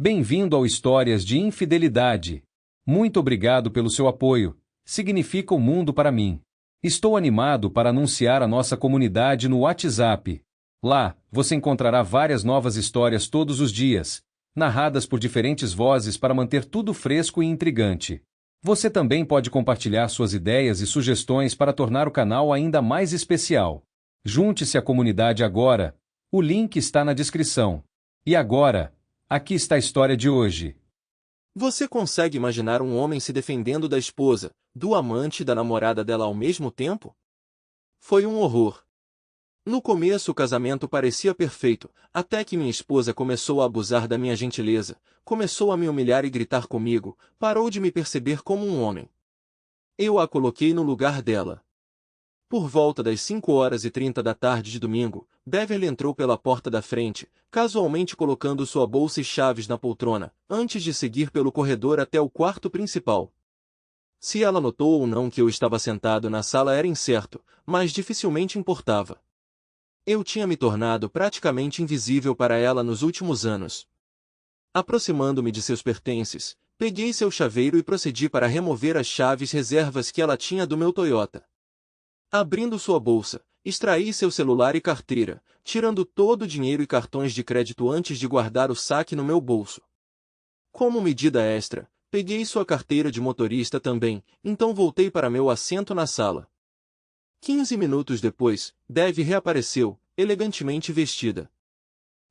Bem-vindo ao Histórias de Infidelidade. Muito obrigado pelo seu apoio. Significa o mundo para mim. Estou animado para anunciar a nossa comunidade no WhatsApp. Lá, você encontrará várias novas histórias todos os dias, narradas por diferentes vozes para manter tudo fresco e intrigante. Você também pode compartilhar suas ideias e sugestões para tornar o canal ainda mais especial. Junte-se à comunidade agora. O link está na descrição. E agora, aqui está a história de hoje. Você consegue imaginar um homem se defendendo da esposa, do amante e da namorada dela ao mesmo tempo? Foi um horror. No começo o casamento parecia perfeito, até que minha esposa começou a abusar da minha gentileza, começou a me humilhar e gritar comigo, parou de me perceber como um homem. Eu a coloquei no lugar dela. Por volta das 5h30 da tarde de domingo, Beverly entrou pela porta da frente, casualmente colocando sua bolsa e chaves na poltrona, antes de seguir pelo corredor até o quarto principal. Se ela notou ou não que eu estava sentado na sala era incerto, mas dificilmente importava. Eu tinha me tornado praticamente invisível para ela nos últimos anos. Aproximando-me de seus pertences, peguei seu chaveiro e procedi para remover as chaves reservas que ela tinha do meu Toyota. Abrindo sua bolsa, extraí seu celular e carteira, tirando todo o dinheiro e cartões de crédito antes de guardar o saque no meu bolso. Como medida extra, peguei sua carteira de motorista também, então voltei para meu assento na sala. 15 minutos depois, Dev reapareceu, elegantemente vestida.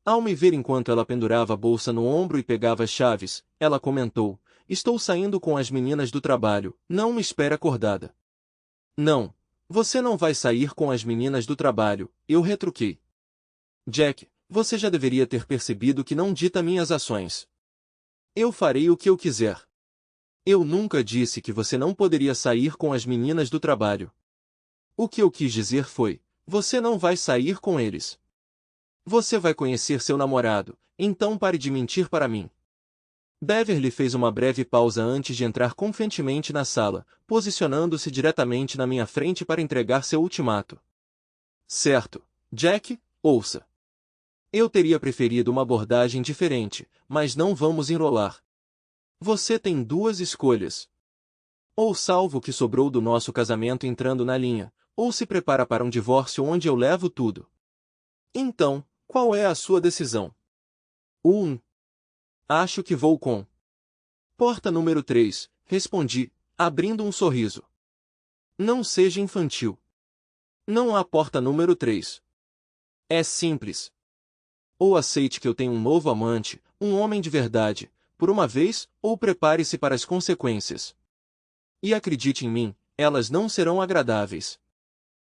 Ao me ver enquanto ela pendurava a bolsa no ombro e pegava as chaves, ela comentou: "Estou saindo com as meninas do trabalho, não me espere acordada." "Não. Você não vai sair com as meninas do trabalho", eu retruquei. "Jack, você já deveria ter percebido que não dita minhas ações. Eu farei o que eu quiser. Eu nunca disse que você não poderia sair com as meninas do trabalho. O que eu quis dizer foi: você não vai sair com eles. Você vai conhecer seu namorado, então pare de mentir para mim." Beverly fez uma breve pausa antes de entrar confiantemente na sala, posicionando-se diretamente na minha frente para entregar seu ultimato. "Certo, Jack, ouça. Eu teria preferido uma abordagem diferente, mas não vamos enrolar. Você tem duas escolhas. Ou salva o que sobrou do nosso casamento entrando na linha, ou se prepara para um divórcio onde eu levo tudo. Então, qual é a sua decisão?" Acho que vou com porta número 3, respondi, abrindo um sorriso. "Não seja infantil. Não há porta número 3. É simples. Ou aceite que eu tenho um novo amante, um homem de verdade, por uma vez, ou prepare-se para as consequências. E acredite em mim, elas não serão agradáveis."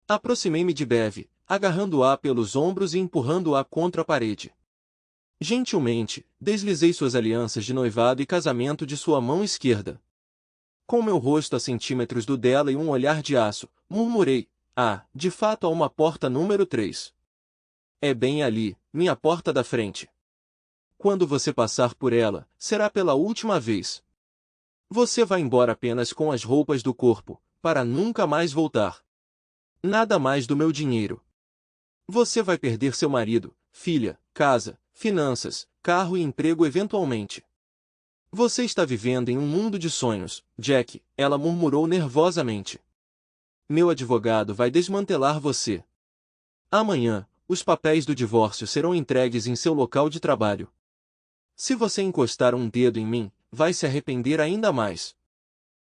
Aproximei-me de Bev, agarrando-a pelos ombros e empurrando-a contra a parede. Gentilmente, deslizei suas alianças de noivado e casamento de sua mão esquerda. Com meu rosto a centímetros do dela e um olhar de aço, murmurei: "Ah, de fato há uma porta número 3. É bem ali, minha porta da frente. Quando você passar por ela, será pela última vez. Você vai embora apenas com as roupas do corpo, para nunca mais voltar. Nada mais do meu dinheiro. Você vai perder seu marido, filha, casa, finanças, carro e emprego eventualmente. Você está vivendo em um mundo de sonhos, Jack", ela murmurou nervosamente. "Meu advogado vai desmantelar você. Amanhã, os papéis do divórcio serão entregues em seu local de trabalho. Se você encostar um dedo em mim, vai se arrepender ainda mais."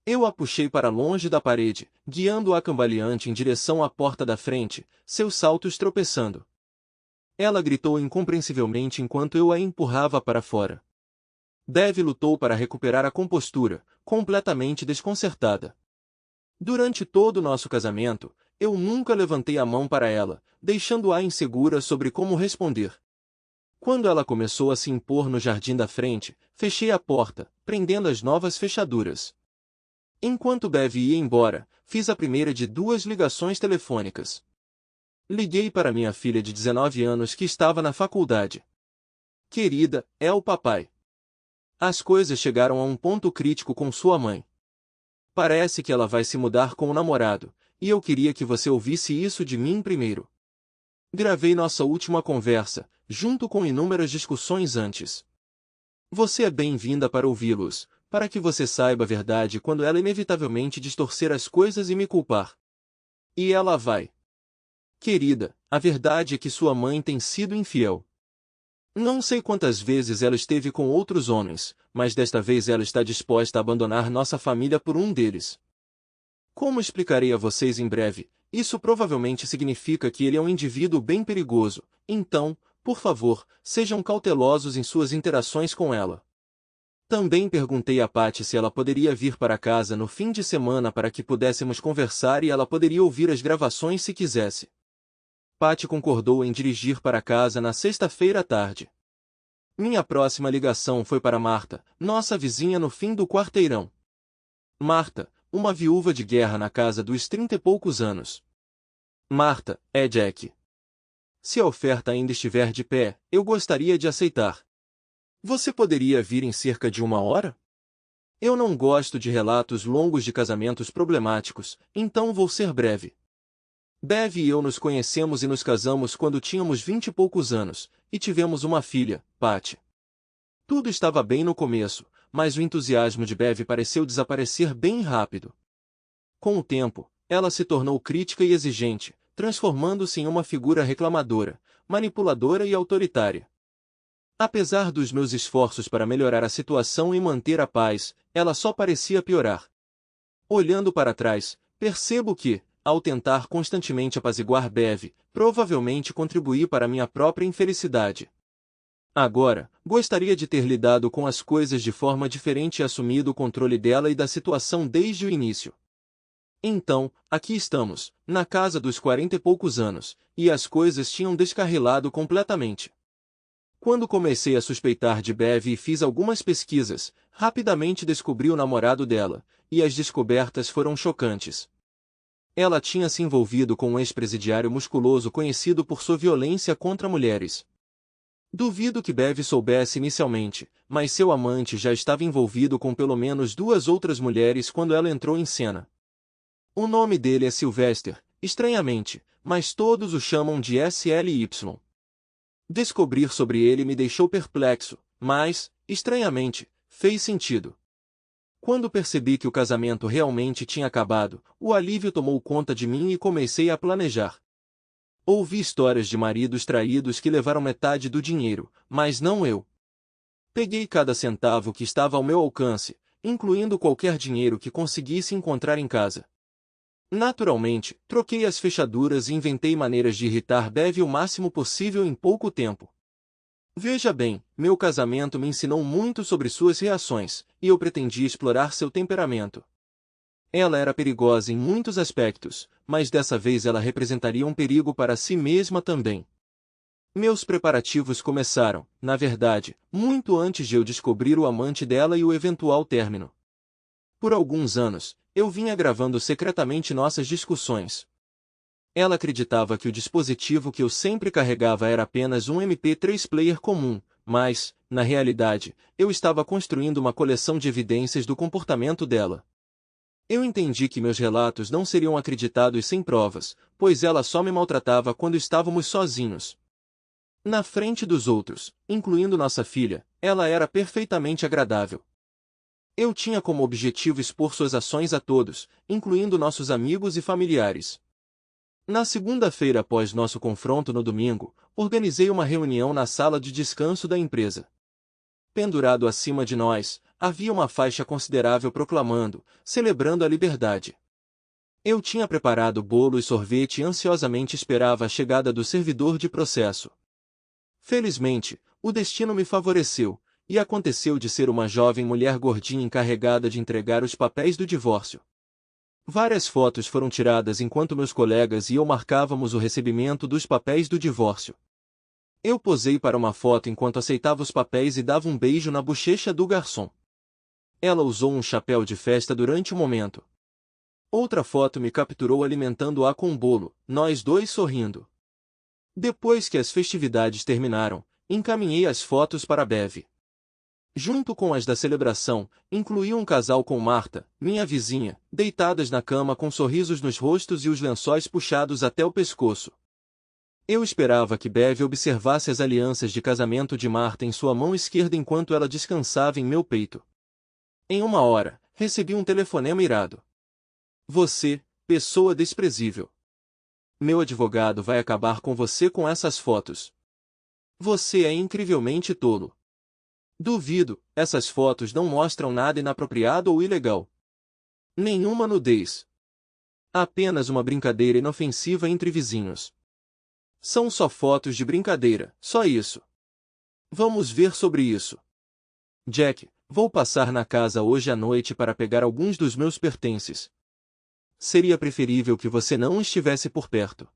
Eu a puxei para longe da parede, guiando-a cambaleante em direção à porta da frente, seus saltos tropeçando. Ela gritou incompreensivelmente enquanto eu a empurrava para fora. Dev lutou para recuperar a compostura, completamente desconcertada. Durante todo o nosso casamento, eu nunca levantei a mão para ela, deixando-a insegura sobre como responder. Quando ela começou a se impor no jardim da frente, fechei a porta, prendendo as novas fechaduras. Enquanto Bev ia embora, fiz a primeira de 2 ligações telefônicas. Liguei para minha filha de 19 anos que estava na faculdade. "Querida, é o papai. As coisas chegaram a um ponto crítico com sua mãe. Parece que ela vai se mudar com o namorado, e eu queria que você ouvisse isso de mim primeiro." Gravei nossa última conversa, junto com inúmeras discussões antes. Você é bem-vinda para ouvi-los, para que você saiba a verdade quando ela inevitavelmente distorcer as coisas e me culpar. E ela vai. Querida, a verdade é que sua mãe tem sido infiel. Não sei quantas vezes ela esteve com outros homens, mas desta vez ela está disposta a abandonar nossa família por um deles. Como explicarei a vocês em breve, isso provavelmente significa que ele é um indivíduo bem perigoso, então, por favor, sejam cautelosos em suas interações com ela. Também perguntei a Patty se ela poderia vir para casa no fim de semana para que pudéssemos conversar e ela poderia ouvir as gravações se quisesse. Patty concordou em dirigir para casa na sexta-feira à tarde. Minha próxima ligação foi para Marta, nossa vizinha no fim do quarteirão. Marta, uma viúva de guerra na casa dos 30 e poucos anos. Marta, é Jack. Se a oferta ainda estiver de pé, eu gostaria de aceitar. Você poderia vir em cerca de 1 hora? Eu não gosto de relatos longos de casamentos problemáticos, então vou ser breve. Bev e eu nos conhecemos e nos casamos quando tínhamos 20 e poucos anos, e tivemos uma filha, Patty. Tudo estava bem no começo, mas o entusiasmo de Bev pareceu desaparecer bem rápido. Com o tempo, ela se tornou crítica e exigente, transformando-se em uma figura reclamadora, manipuladora e autoritária. Apesar dos meus esforços para melhorar a situação e manter a paz, ela só parecia piorar. Olhando para trás, percebo que, ao tentar constantemente apaziguar Bev, provavelmente contribuí para minha própria infelicidade. Agora, gostaria de ter lidado com as coisas de forma diferente e assumido o controle dela e da situação desde o início. Então, aqui estamos, na casa dos 40 e poucos anos, e as coisas tinham descarrilado completamente. Quando comecei a suspeitar de Bev e fiz algumas pesquisas, rapidamente descobri o namorado dela, e as descobertas foram chocantes. Ela tinha se envolvido com um ex-presidiário musculoso conhecido por sua violência contra mulheres. Duvido que Bev soubesse inicialmente, mas seu amante já estava envolvido com pelo menos 2 outras mulheres quando ela entrou em cena. O nome dele é Sylvester, estranhamente, mas todos o chamam de SLY. Descobrir sobre ele me deixou perplexo, mas, estranhamente, fez sentido. Quando percebi que o casamento realmente tinha acabado, o alívio tomou conta de mim e comecei a planejar. Ouvi histórias de maridos traídos que levaram metade do dinheiro, mas não eu. Peguei cada centavo que estava ao meu alcance, incluindo qualquer dinheiro que conseguisse encontrar em casa. Naturalmente, troquei as fechaduras e inventei maneiras de irritar Bev o máximo possível em pouco tempo. Veja bem, meu casamento me ensinou muito sobre suas reações, e eu pretendia explorar seu temperamento. Ela era perigosa em muitos aspectos, mas dessa vez ela representaria um perigo para si mesma também. Meus preparativos começaram, na verdade, muito antes de eu descobrir o amante dela e o eventual término. Por alguns anos, eu vinha gravando secretamente nossas discussões. Ela acreditava que o dispositivo que eu sempre carregava era apenas um MP3 player comum, mas, na realidade, eu estava construindo uma coleção de evidências do comportamento dela. Eu entendi que meus relatos não seriam acreditados sem provas, pois ela só me maltratava quando estávamos sozinhos. Na frente dos outros, incluindo nossa filha, ela era perfeitamente agradável. Eu tinha como objetivo expor suas ações a todos, incluindo nossos amigos e familiares. Na segunda-feira após nosso confronto no domingo, organizei uma reunião na sala de descanso da empresa. Pendurado acima de nós, havia uma faixa considerável proclamando, celebrando a liberdade. Eu tinha preparado bolo e sorvete e ansiosamente esperava a chegada do servidor de processo. Felizmente, o destino me favoreceu, e aconteceu de ser uma jovem mulher gordinha encarregada de entregar os papéis do divórcio. Várias fotos foram tiradas enquanto meus colegas e eu marcávamos o recebimento dos papéis do divórcio. Eu posei para uma foto enquanto aceitava os papéis e dava um beijo na bochecha do garçom. Ela usou um chapéu de festa durante o momento. Outra foto me capturou alimentando-a com um bolo, nós dois sorrindo. Depois que as festividades terminaram, encaminhei as fotos para Bev. Junto com as da celebração, incluí um casal com Marta, minha vizinha, deitadas na cama com sorrisos nos rostos e os lençóis puxados até o pescoço. Eu esperava que Bev observasse as alianças de casamento de Marta em sua mão esquerda enquanto ela descansava em meu peito. Em 1 hora, recebi um telefonema irado. Você, pessoa desprezível. Meu advogado vai acabar com você com essas fotos. Você é incrivelmente tolo. Duvido, essas fotos não mostram nada inapropriado ou ilegal. Nenhuma nudez. Apenas uma brincadeira inofensiva entre vizinhos. São só fotos de brincadeira, só isso. Vamos ver sobre isso. Jack, vou passar na casa hoje à noite para pegar alguns dos meus pertences. Seria preferível que você não estivesse por perto.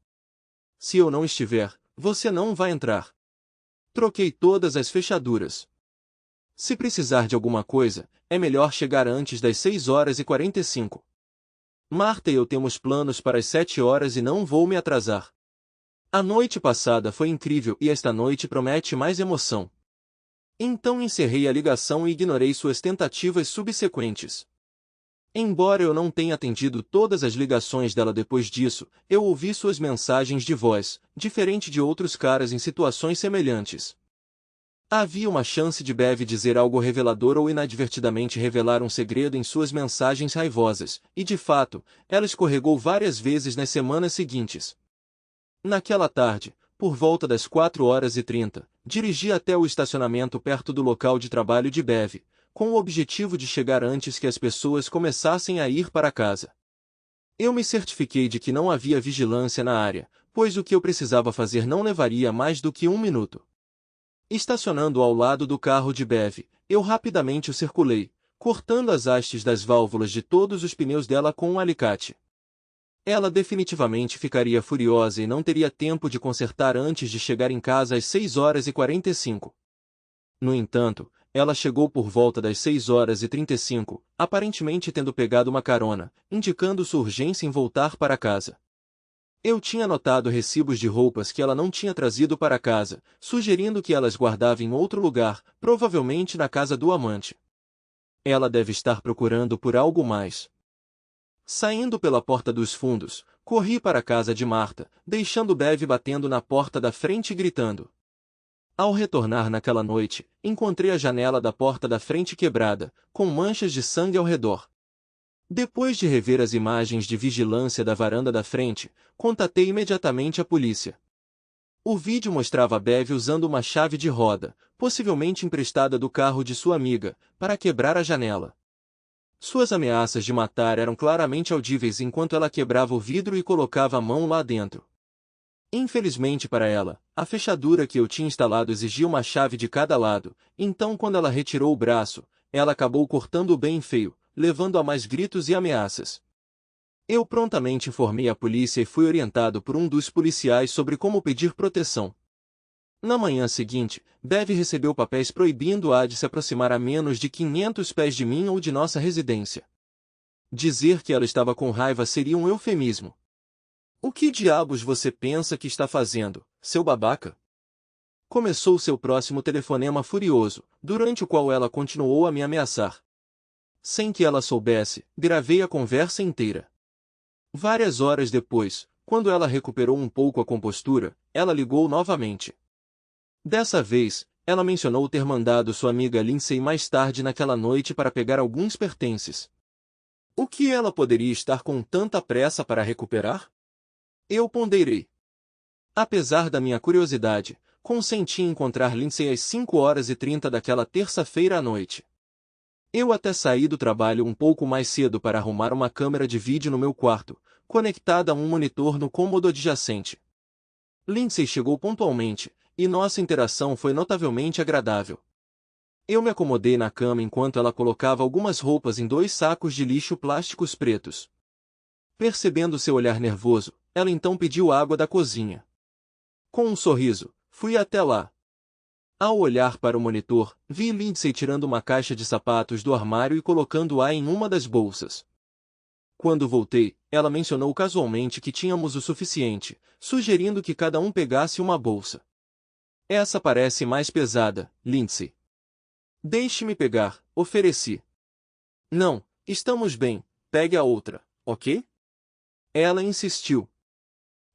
Se eu não estiver, você não vai entrar. Troquei todas as fechaduras. Se precisar de alguma coisa, é melhor chegar antes das 6h45. Marta e eu temos planos para as 7 horas e não vou me atrasar. A noite passada foi incrível e esta noite promete mais emoção. Então encerrei a ligação e ignorei suas tentativas subsequentes. Embora eu não tenha atendido todas as ligações dela depois disso, eu ouvi suas mensagens de voz, diferente de outros caras em situações semelhantes. Havia uma chance de Bev dizer algo revelador ou inadvertidamente revelar um segredo em suas mensagens raivosas, e de fato, ela escorregou várias vezes nas semanas seguintes. Naquela tarde, por volta das 4h30, dirigi até o estacionamento perto do local de trabalho de Bev, com o objetivo de chegar antes que as pessoas começassem a ir para casa. Eu me certifiquei de que não havia vigilância na área, pois o que eu precisava fazer não levaria mais do que 1 minuto. Estacionando ao lado do carro de Bev, eu rapidamente o circulei, cortando as hastes das válvulas de todos os pneus dela com um alicate. Ela definitivamente ficaria furiosa e não teria tempo de consertar antes de chegar em casa às 6h45. No entanto, ela chegou por volta das 6h35, aparentemente tendo pegado uma carona, indicando sua urgência em voltar para casa. Eu tinha notado recibos de roupas que ela não tinha trazido para casa, sugerindo que elas guardava em outro lugar, provavelmente na casa do amante. Ela deve estar procurando por algo mais. Saindo pela porta dos fundos, corri para a casa de Marta, deixando Bev batendo na porta da frente e gritando. Ao retornar naquela noite, encontrei a janela da porta da frente quebrada, com manchas de sangue ao redor. Depois de rever as imagens de vigilância da varanda da frente, contatei imediatamente a polícia. O vídeo mostrava Bev usando uma chave de roda, possivelmente emprestada do carro de sua amiga, para quebrar a janela. Suas ameaças de matar eram claramente audíveis enquanto ela quebrava o vidro e colocava a mão lá dentro. Infelizmente para ela, a fechadura que eu tinha instalado exigia uma chave de cada lado, então quando ela retirou o braço, ela acabou cortando-o bem feio, levando a mais gritos e ameaças. Eu prontamente informei a polícia e fui orientado por um dos policiais sobre como pedir proteção. Na manhã seguinte, Bev recebeu papéis proibindo-a de se aproximar a menos de 500 pés de mim ou de nossa residência. Dizer que ela estava com raiva seria um eufemismo. O que diabos você pensa que está fazendo, seu babaca? Começou seu próximo telefonema furioso, durante o qual ela continuou a me ameaçar. Sem que ela soubesse, gravei a conversa inteira. Várias horas depois, quando ela recuperou um pouco a compostura, ela ligou novamente. Dessa vez, ela mencionou ter mandado sua amiga Lindsay mais tarde naquela noite para pegar alguns pertences. O que ela poderia estar com tanta pressa para recuperar? Eu ponderei. Apesar da minha curiosidade, consenti em encontrar Lindsay às 5h30 daquela terça-feira à noite. Eu até saí do trabalho um pouco mais cedo para arrumar uma câmera de vídeo no meu quarto, conectada a um monitor no cômodo adjacente. Lindsay chegou pontualmente, e nossa interação foi notavelmente agradável. Eu me acomodei na cama enquanto ela colocava algumas roupas em 2 sacos de lixo plásticos pretos. Percebendo seu olhar nervoso, ela então pediu água da cozinha. Com um sorriso, fui até lá. Ao olhar para o monitor, vi Lindsay tirando uma caixa de sapatos do armário e colocando-a em uma das bolsas. Quando voltei, ela mencionou casualmente que tínhamos o suficiente, sugerindo que cada um pegasse uma bolsa. Essa parece mais pesada, Lindsay. Deixe-me pegar, ofereci. Não, estamos bem, pegue a outra, ok? Ela insistiu.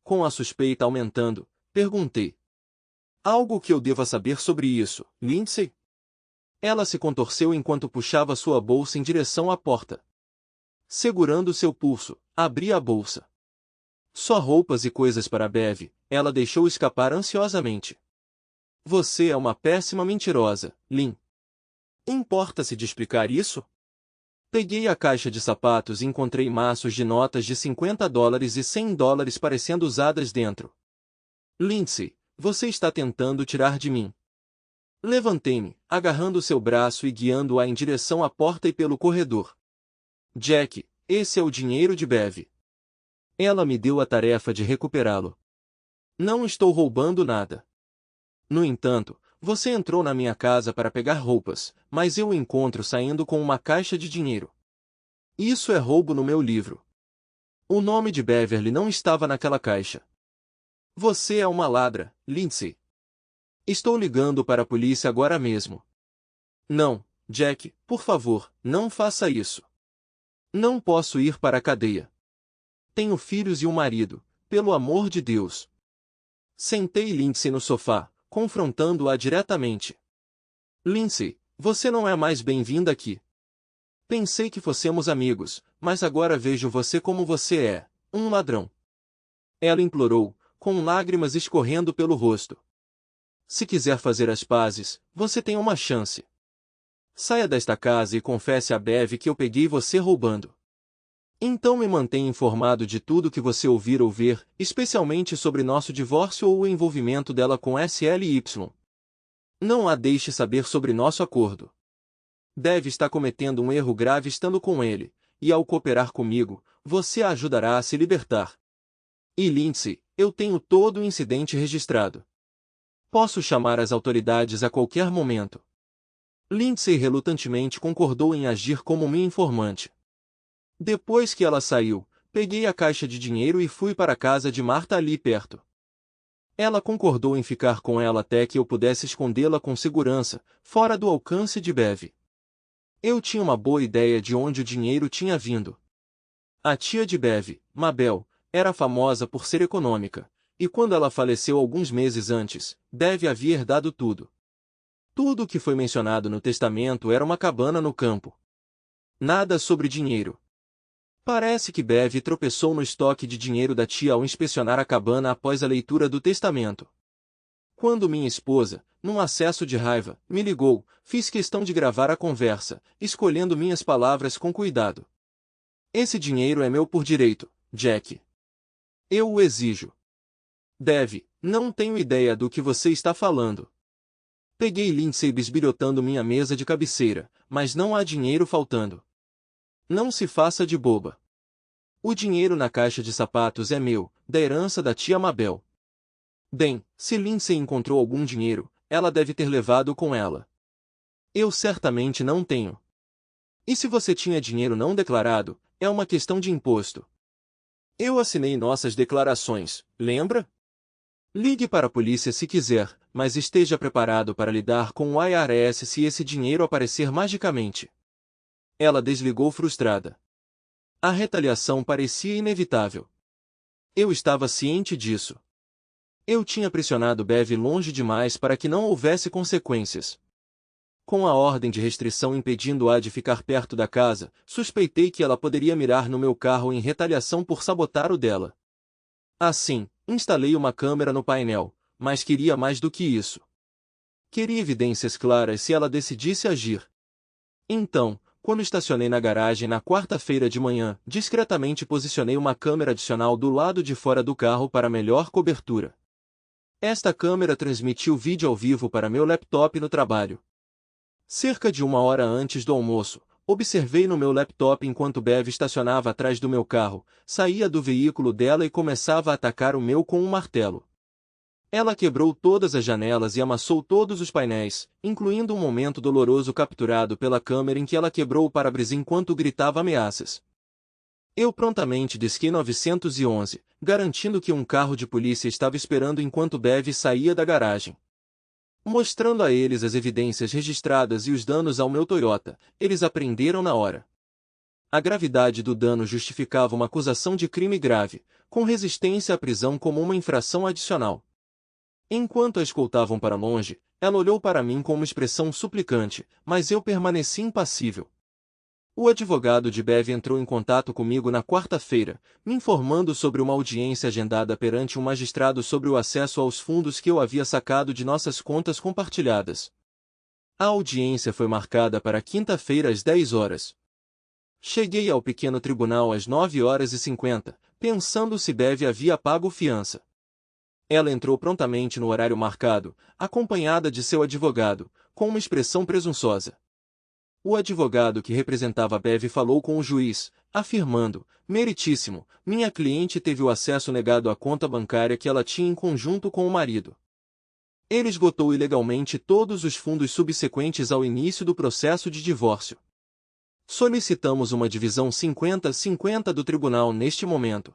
Com a suspeita aumentando, Perguntei. Algo que eu deva saber sobre isso, Lindsay? Ela se contorceu enquanto puxava sua bolsa em direção à porta. Segurando seu pulso, abri a bolsa. Só roupas e coisas para Bev, ela deixou escapar ansiosamente. Você é uma péssima mentirosa, Lynn. Importa-se de explicar isso? Peguei a caixa de sapatos e encontrei maços de notas de $50 e $100 parecendo usadas dentro. Lindsay, você está tentando tirar de mim. Levantei-me, agarrando seu braço e guiando-a em direção à porta e pelo corredor. Jack, esse é o dinheiro de Bev. Ela me deu a tarefa de recuperá-lo. Não estou roubando nada. No entanto, você entrou na minha casa para pegar roupas, mas eu o encontro saindo com uma caixa de dinheiro. Isso é roubo no meu livro. O nome de Beverly não estava naquela caixa. Você é uma ladra, Lindsay. Estou ligando para a polícia agora mesmo. Não, Jack, por favor, não faça isso. Não posso ir para a cadeia. Tenho filhos e um marido, pelo amor de Deus. Sentei Lindsay no sofá, confrontando-a diretamente. Lindsay, você não é mais bem-vinda aqui. Pensei que fossemos amigos, mas agora vejo você como você é, um ladrão. Ela implorou, com lágrimas escorrendo pelo rosto. Se quiser fazer as pazes, você tem uma chance. Saia desta casa e confesse a Bev que eu peguei você roubando. Então me mantenha informado de tudo que você ouvir ou ver, especialmente sobre nosso divórcio ou o envolvimento dela com SLY. Não a deixe saber sobre nosso acordo. Bev está cometendo um erro grave estando com ele, e ao cooperar comigo, você a ajudará a se libertar. E Lindsay, eu tenho todo o incidente registrado. Posso chamar as autoridades a qualquer momento. Lindsay relutantemente concordou em agir como minha informante. Depois que ela saiu, peguei a caixa de dinheiro e fui para a casa de Martha ali perto. Ela concordou em ficar com ela até que eu pudesse escondê-la com segurança, fora do alcance de Bev. Eu tinha uma boa ideia de onde o dinheiro tinha vindo. A tia de Bev, Mabel, era famosa por ser econômica, e quando ela faleceu alguns meses antes, Bev havia herdado tudo. Tudo o que foi mencionado no testamento era uma cabana no campo. Nada sobre dinheiro. Parece que Bev tropeçou no estoque de dinheiro da tia ao inspecionar a cabana após a leitura do testamento. Quando minha esposa, num acesso de raiva, me ligou, fiz questão de gravar a conversa, escolhendo minhas palavras com cuidado. Esse dinheiro é meu por direito, Jack. Eu o exijo. Bev, não tenho ideia do que você está falando. Peguei Lindsay bisbilhotando minha mesa de cabeceira, mas não há dinheiro faltando. Não se faça de boba. O dinheiro na caixa de sapatos é meu, da herança da tia Mabel. Bem, se Lindsay encontrou algum dinheiro, ela deve ter levado com ela. Eu certamente não tenho. E se você tinha dinheiro não declarado, é uma questão de imposto. Eu assinei nossas declarações, lembra? Ligue para a polícia se quiser, mas esteja preparado para lidar com o IRS se esse dinheiro aparecer magicamente. Ela desligou frustrada. A retaliação parecia inevitável. Eu estava ciente disso. Eu tinha pressionado Bev longe demais para que não houvesse consequências. Com a ordem de restrição impedindo-a de ficar perto da casa, suspeitei que ela poderia mirar no meu carro em retaliação por sabotar o dela. Assim, instalei uma câmera no painel, mas queria mais do que isso. Queria evidências claras se ela decidisse agir. Então, quando estacionei na garagem na quarta-feira de manhã, discretamente posicionei uma câmera adicional do lado de fora do carro para melhor cobertura. Esta câmera transmitiu vídeo ao vivo para meu laptop no trabalho. Cerca de 1 hora antes do almoço, observei no meu laptop enquanto Bev estacionava atrás do meu carro, saía do veículo dela e começava a atacar o meu com um martelo. Ela quebrou todas as janelas e amassou todos os painéis, incluindo um momento doloroso capturado pela câmera em que ela quebrou o para-brisa enquanto gritava ameaças. Eu prontamente disquei 911, garantindo que um carro de polícia estava esperando enquanto Bev saía da garagem. Mostrando a eles as evidências registradas e os danos ao meu Toyota, eles apreenderam na hora. A gravidade do dano justificava uma acusação de crime grave, com resistência à prisão como uma infração adicional. Enquanto a escoltavam para longe, ela olhou para mim com uma expressão suplicante, mas eu permaneci impassível. O advogado de Bev entrou em contato comigo na quarta-feira, me informando sobre uma audiência agendada perante um magistrado sobre o acesso aos fundos que eu havia sacado de nossas contas compartilhadas. A audiência foi marcada para quinta-feira às 10 horas. Cheguei ao pequeno tribunal às 9h50, pensando se Bev havia pago fiança. Ela entrou prontamente no horário marcado, acompanhada de seu advogado, com uma expressão presunçosa. O advogado que representava Bev falou com o juiz, afirmando: "Meritíssimo, minha cliente teve o acesso negado à conta bancária que ela tinha em conjunto com o marido. Ele esgotou ilegalmente todos os fundos subsequentes ao início do processo de divórcio. Solicitamos uma divisão 50-50 do tribunal neste momento."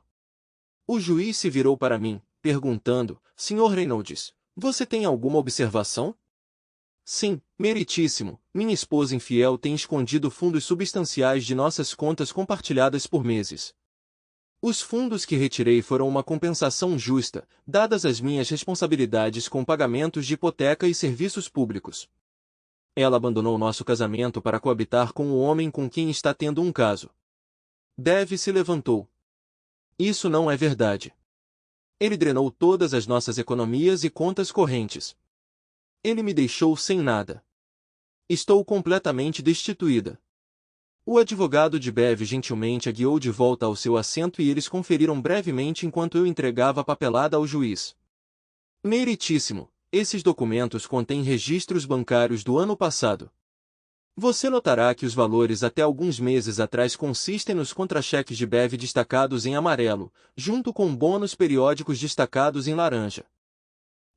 O juiz se virou para mim, perguntando: "Sr. Reynolds, você tem alguma observação?" "Sim, meritíssimo, minha esposa infiel tem escondido fundos substanciais de nossas contas compartilhadas por meses. Os fundos que retirei foram uma compensação justa, dadas as minhas responsabilidades com pagamentos de hipoteca e serviços públicos. Ela abandonou nosso casamento para coabitar com o homem com quem está tendo um caso." Bev se levantou. "Isso não é verdade. Ele drenou todas as nossas economias e contas correntes. Ele me deixou sem nada. Estou completamente destituída." O advogado de Bev gentilmente a guiou de volta ao seu assento e eles conferiram brevemente enquanto eu entregava a papelada ao juiz. "Meritíssimo, esses documentos contêm registros bancários do ano passado. Você notará que os valores até alguns meses atrás consistem nos contra-cheques de Bev destacados em amarelo, junto com bônus periódicos destacados em laranja.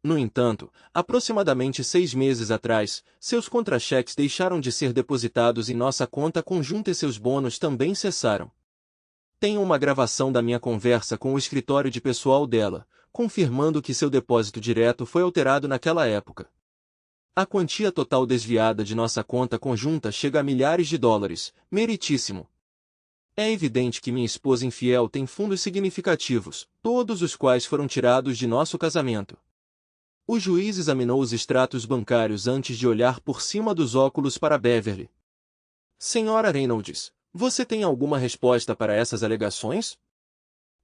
No entanto, aproximadamente 6 meses atrás, seus contra-cheques deixaram de ser depositados em nossa conta conjunta e seus bônus também cessaram. Tenho uma gravação da minha conversa com o escritório de pessoal dela, confirmando que seu depósito direto foi alterado naquela época. A quantia total desviada de nossa conta conjunta chega a milhares de dólares, meritíssimo. É evidente que minha esposa infiel tem fundos significativos, todos os quais foram tirados de nosso casamento." O juiz examinou os extratos bancários antes de olhar por cima dos óculos para Beverly. "Senhora Reynolds, você tem alguma resposta para essas alegações?"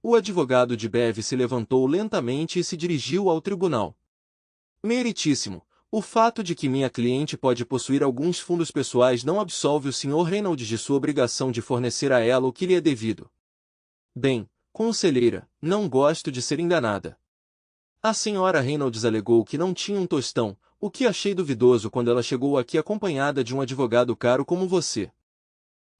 O advogado de Bev se levantou lentamente e se dirigiu ao tribunal. "Meritíssimo, o fato de que minha cliente pode possuir alguns fundos pessoais não absolve o Sr. Reynolds de sua obrigação de fornecer a ela o que lhe é devido." "Bem, conselheira, não gosto de ser enganada. A senhora Reynolds alegou que não tinha um tostão, o que achei duvidoso quando ela chegou aqui acompanhada de um advogado caro como você.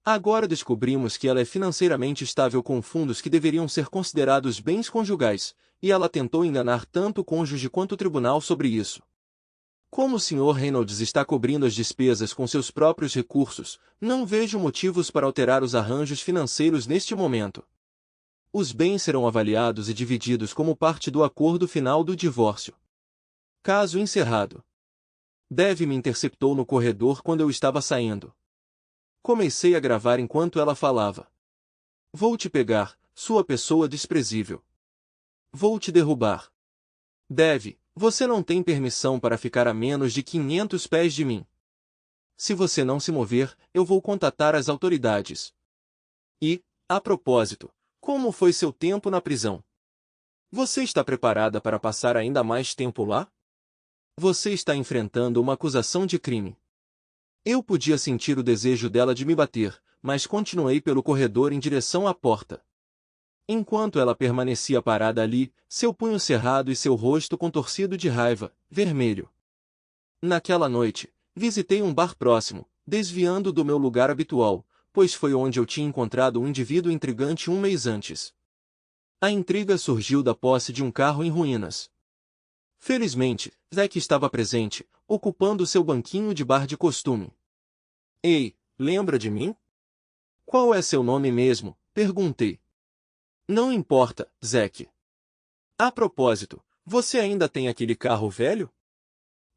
Agora descobrimos que ela é financeiramente estável com fundos que deveriam ser considerados bens conjugais, e ela tentou enganar tanto o cônjuge quanto o tribunal sobre isso. Como o Sr. Reynolds está cobrindo as despesas com seus próprios recursos, não vejo motivos para alterar os arranjos financeiros neste momento. Os bens serão avaliados e divididos como parte do acordo final do divórcio." Caso encerrado. Bev me interceptou no corredor quando eu estava saindo. Comecei a gravar enquanto ela falava. "Vou te pegar, sua pessoa desprezível. Vou te derrubar. Bev, você não tem permissão para ficar a menos de 500 pés de mim. Se você não se mover, eu vou contatar as autoridades. E, a propósito, como foi seu tempo na prisão? Você está preparada para passar ainda mais tempo lá? Você está enfrentando uma acusação de crime." Eu podia sentir o desejo dela de me bater, mas continuei pelo corredor em direção à porta. Enquanto ela permanecia parada ali, seu punho cerrado e seu rosto contorcido de raiva, vermelho. Naquela noite, visitei um bar próximo, desviando do meu lugar habitual, pois foi onde eu tinha encontrado um indivíduo intrigante um mês antes. A intriga surgiu da posse de um carro em ruínas. Felizmente, Zack estava presente, ocupando seu banquinho de bar de costume. "Ei, lembra de mim?" "Qual é seu nome mesmo?" perguntei. "Não importa, Zack. A propósito, você ainda tem aquele carro velho?"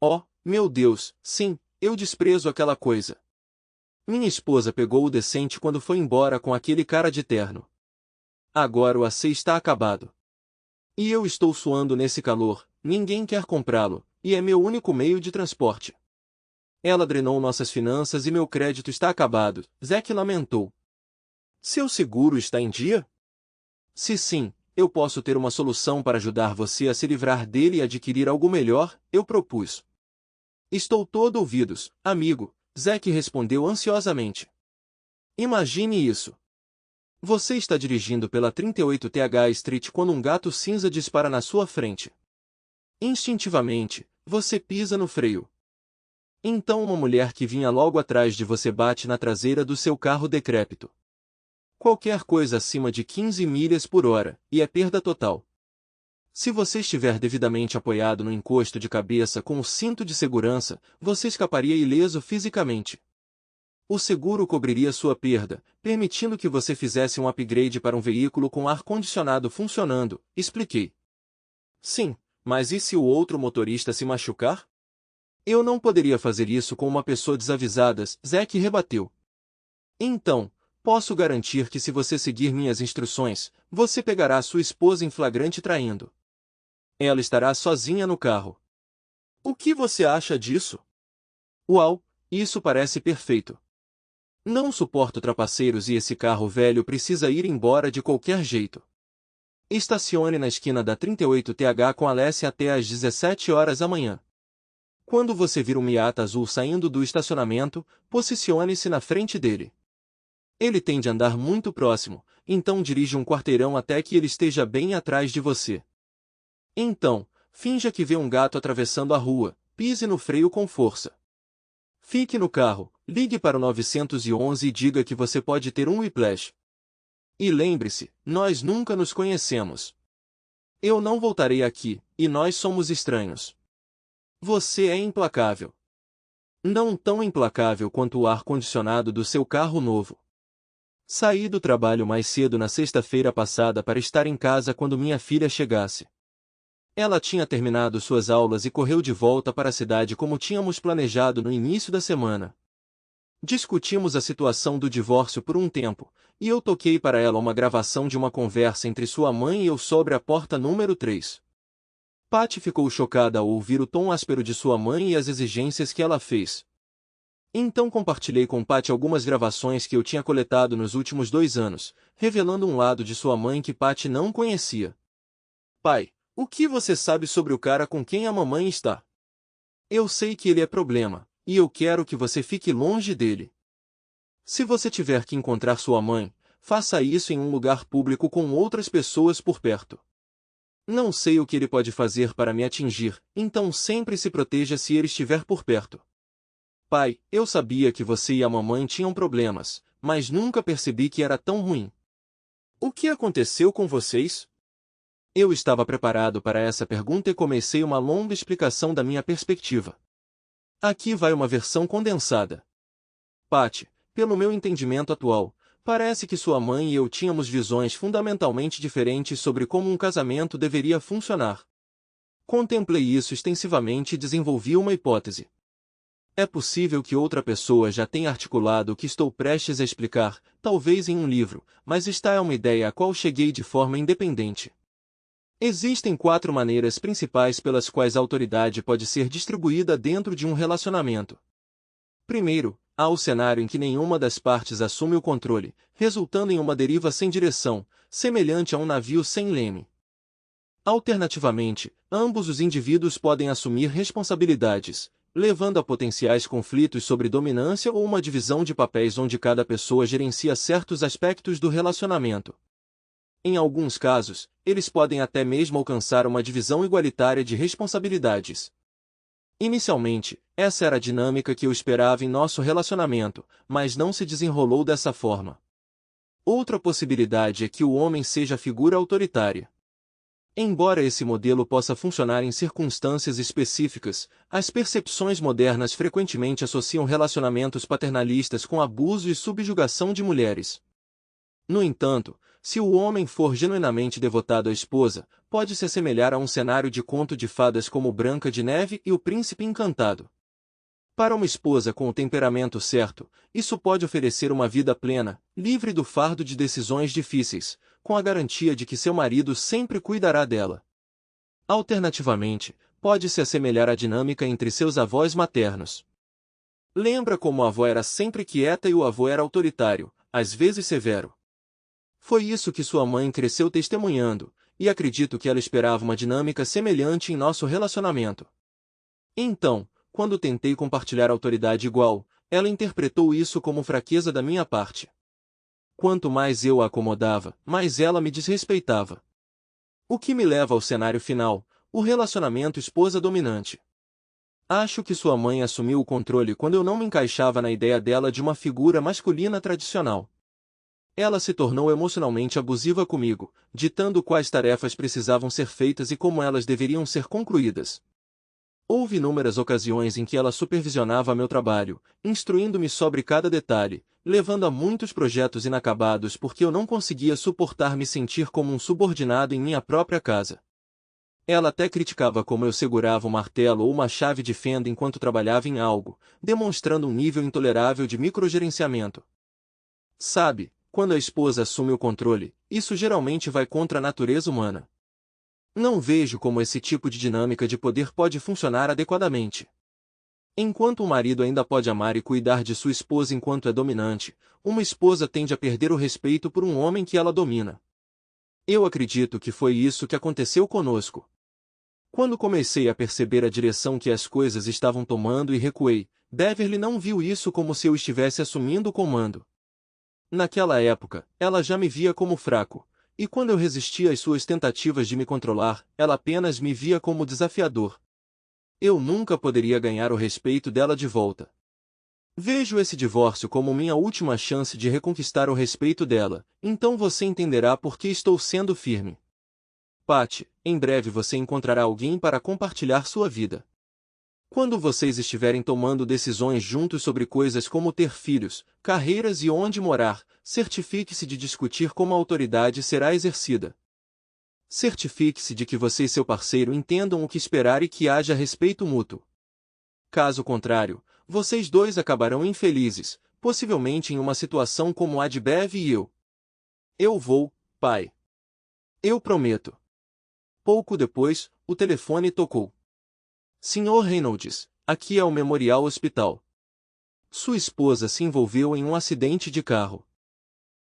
"Oh, meu Deus, sim, eu desprezo aquela coisa. Minha esposa pegou o decente quando foi embora com aquele cara de terno. Agora o AC está acabado." E eu estou suando nesse calor, ninguém quer comprá-lo, e é meu único meio de transporte. Ela drenou nossas finanças e meu crédito está acabado, Zack lamentou. Seu seguro está em dia? Se sim, eu posso ter uma solução para ajudar você a se livrar dele e adquirir algo melhor, eu propus. Estou todo ouvidos, amigo, Zack respondeu ansiosamente. Imagine isso. Você está dirigindo pela 38th Street quando um gato cinza dispara na sua frente. Instintivamente, você pisa no freio. Então uma mulher que vinha logo atrás de você bate na traseira do seu carro decrépito. Qualquer coisa acima de 15 milhas por hora, e é perda total. Se você estiver devidamente apoiado no encosto de cabeça com o cinto de segurança, você escaparia ileso fisicamente. O seguro cobriria sua perda, permitindo que você fizesse um upgrade para um veículo com ar-condicionado funcionando, expliquei. Sim, mas e se o outro motorista se machucar? Eu não poderia fazer isso com uma pessoa desavisada, Zack rebateu. Então, posso garantir que se você seguir minhas instruções, você pegará sua esposa em flagrante traindo. Ela estará sozinha no carro. O que você acha disso? Uau, isso parece perfeito. Não suporto trapaceiros e esse carro velho precisa ir embora de qualquer jeito. Estacione na esquina da 38th com Alessia até às 17 horas amanhã. Quando você vir um Miata azul saindo do estacionamento, posicione-se na frente dele. Ele tende a andar muito próximo, então dirija um quarteirão até que ele esteja bem atrás de você. Então, finja que vê um gato atravessando a rua, pise no freio com força. Fique no carro, ligue para o 911 e diga que você pode ter um whiplash. E lembre-se, nós nunca nos conhecemos. Eu não voltarei aqui, e nós somos estranhos. Você é implacável. Não tão implacável quanto o ar-condicionado do seu carro novo. Saí do trabalho mais cedo na sexta-feira passada para estar em casa quando minha filha chegasse. Ela tinha terminado suas aulas e correu de volta para a cidade como tínhamos planejado no início da semana. Discutimos a situação do divórcio por um tempo, e eu toquei para ela uma gravação de uma conversa entre sua mãe e eu sobre a porta número 3. Patty ficou chocada ao ouvir o tom áspero de sua mãe e as exigências que ela fez. Então compartilhei com Patty algumas gravações que eu tinha coletado nos últimos 2 anos, revelando um lado de sua mãe que Patty não conhecia. Pai, o que você sabe sobre o cara com quem a mamãe está? Eu sei que ele é problema, e eu quero que você fique longe dele. Se você tiver que encontrar sua mãe, faça isso em um lugar público com outras pessoas por perto. Não sei o que ele pode fazer para me atingir, então sempre se proteja se ele estiver por perto. Pai, eu sabia que você e a mamãe tinham problemas, mas nunca percebi que era tão ruim. O que aconteceu com vocês? Eu estava preparado para essa pergunta e comecei uma longa explicação da minha perspectiva. Aqui vai uma versão condensada. Patty, pelo meu entendimento atual, parece que sua mãe e eu tínhamos visões fundamentalmente diferentes sobre como um casamento deveria funcionar. Contemplei isso extensivamente e desenvolvi uma hipótese. É possível que outra pessoa já tenha articulado o que estou prestes a explicar, talvez em um livro, mas esta é uma ideia a qual cheguei de forma independente. Existem 4 maneiras principais pelas quais a autoridade pode ser distribuída dentro de um relacionamento. Primeiro, há o cenário em que nenhuma das partes assume o controle, resultando em uma deriva sem direção, semelhante a um navio sem leme. Alternativamente, ambos os indivíduos podem assumir responsabilidades, levando a potenciais conflitos sobre dominância ou uma divisão de papéis onde cada pessoa gerencia certos aspectos do relacionamento. Em alguns casos, eles podem até mesmo alcançar uma divisão igualitária de responsabilidades. Inicialmente, essa era a dinâmica que eu esperava em nosso relacionamento, mas não se desenrolou dessa forma. Outra possibilidade é que o homem seja a figura autoritária. Embora esse modelo possa funcionar em circunstâncias específicas, as percepções modernas frequentemente associam relacionamentos paternalistas com abuso e subjugação de mulheres. No entanto, se o homem for genuinamente devotado à esposa, pode se assemelhar a um cenário de conto de fadas como Branca de Neve e o Príncipe Encantado. Para uma esposa com o temperamento certo, isso pode oferecer uma vida plena, livre do fardo de decisões difíceis, com a garantia de que seu marido sempre cuidará dela. Alternativamente, pode-se assemelhar à dinâmica entre seus avós maternos. Lembra como a avó era sempre quieta e o avô era autoritário, às vezes severo. Foi isso que sua mãe cresceu testemunhando, e acredito que ela esperava uma dinâmica semelhante em nosso relacionamento. Então, quando tentei compartilhar autoridade igual, ela interpretou isso como fraqueza da minha parte. Quanto mais eu a acomodava, mais ela me desrespeitava. O que me leva ao cenário final, o relacionamento esposa-dominante. Acho que sua mãe assumiu o controle quando eu não me encaixava na ideia dela de uma figura masculina tradicional. Ela se tornou emocionalmente abusiva comigo, ditando quais tarefas precisavam ser feitas e como elas deveriam ser concluídas. Houve inúmeras ocasiões em que ela supervisionava meu trabalho, instruindo-me sobre cada detalhe, levando a muitos projetos inacabados porque eu não conseguia suportar me sentir como um subordinado em minha própria casa. Ela até criticava como eu segurava um martelo ou uma chave de fenda enquanto trabalhava em algo, demonstrando um nível intolerável de microgerenciamento. Sabe, quando a esposa assume o controle, isso geralmente vai contra a natureza humana. Não vejo como esse tipo de dinâmica de poder pode funcionar adequadamente. Enquanto um marido ainda pode amar e cuidar de sua esposa enquanto é dominante, uma esposa tende a perder o respeito por um homem que ela domina. Eu acredito que foi isso que aconteceu conosco. Quando comecei a perceber a direção que as coisas estavam tomando e recuei, Beverly não viu isso como se eu estivesse assumindo o comando. Naquela época, ela já me via como fraco, e quando eu resistia às suas tentativas de me controlar, ela apenas me via como desafiador. Eu nunca poderia ganhar o respeito dela de volta. Vejo esse divórcio como minha última chance de reconquistar o respeito dela, então você entenderá por que estou sendo firme. Patty, em breve você encontrará alguém para compartilhar sua vida. Quando vocês estiverem tomando decisões juntos sobre coisas como ter filhos, carreiras e onde morar, certifique-se de discutir como a autoridade será exercida. Certifique-se de que você e seu parceiro entendam o que esperar e que haja respeito mútuo. Caso contrário, vocês dois acabarão infelizes, possivelmente em uma situação como a de Bev e eu. Eu vou, pai. Eu prometo. Pouco depois, o telefone tocou. Sr. Reynolds, aqui é o Memorial Hospital. Sua esposa se envolveu em um acidente de carro.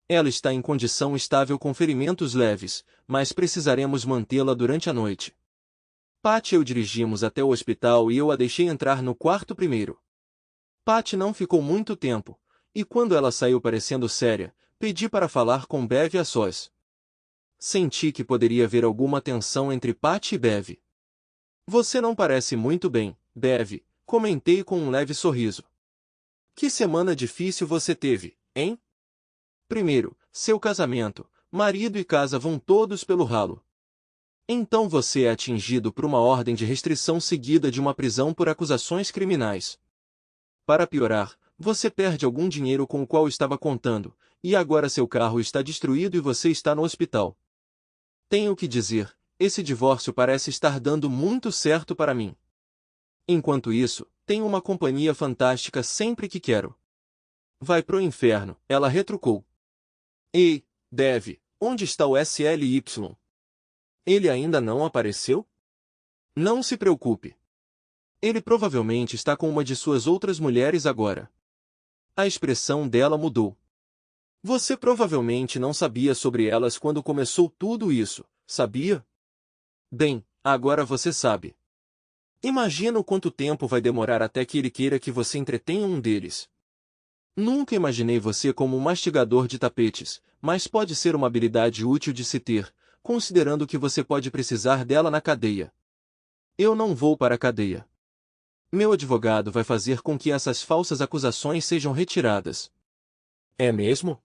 Ela está em condição estável com ferimentos leves, mas precisaremos mantê-la durante a noite. Patty e eu dirigimos até o hospital e eu a deixei entrar no quarto primeiro. Patty não ficou muito tempo, e quando ela saiu parecendo séria, pedi para falar com Bev a sós. Senti que poderia haver alguma tensão entre Patty e Bev. Você não parece muito bem, Bev, comentei com um leve sorriso. Que semana difícil você teve, hein? Primeiro, seu casamento, marido e casa vão todos pelo ralo. Então você é atingido por uma ordem de restrição seguida de uma prisão por acusações criminais. Para piorar, você perde algum dinheiro com o qual estava contando, e agora seu carro está destruído e você está no hospital. Tenho que dizer, esse divórcio parece estar dando muito certo para mim. Enquanto isso, tenho uma companhia fantástica sempre que quero. Vai pro inferno, ela retrucou. Ei, Bev, onde está o SLY? Ele ainda não apareceu? Não se preocupe. Ele provavelmente está com uma de suas outras mulheres agora. A expressão dela mudou. Você provavelmente não sabia sobre elas quando começou tudo isso, sabia? Bem, agora você sabe. Imagina o quanto tempo vai demorar até que ele queira que você entretenha um deles. Nunca imaginei você como um mastigador de tapetes, mas pode ser uma habilidade útil de se ter, considerando que você pode precisar dela na cadeia. Eu não vou para a cadeia. Meu advogado vai fazer com que essas falsas acusações sejam retiradas. É mesmo?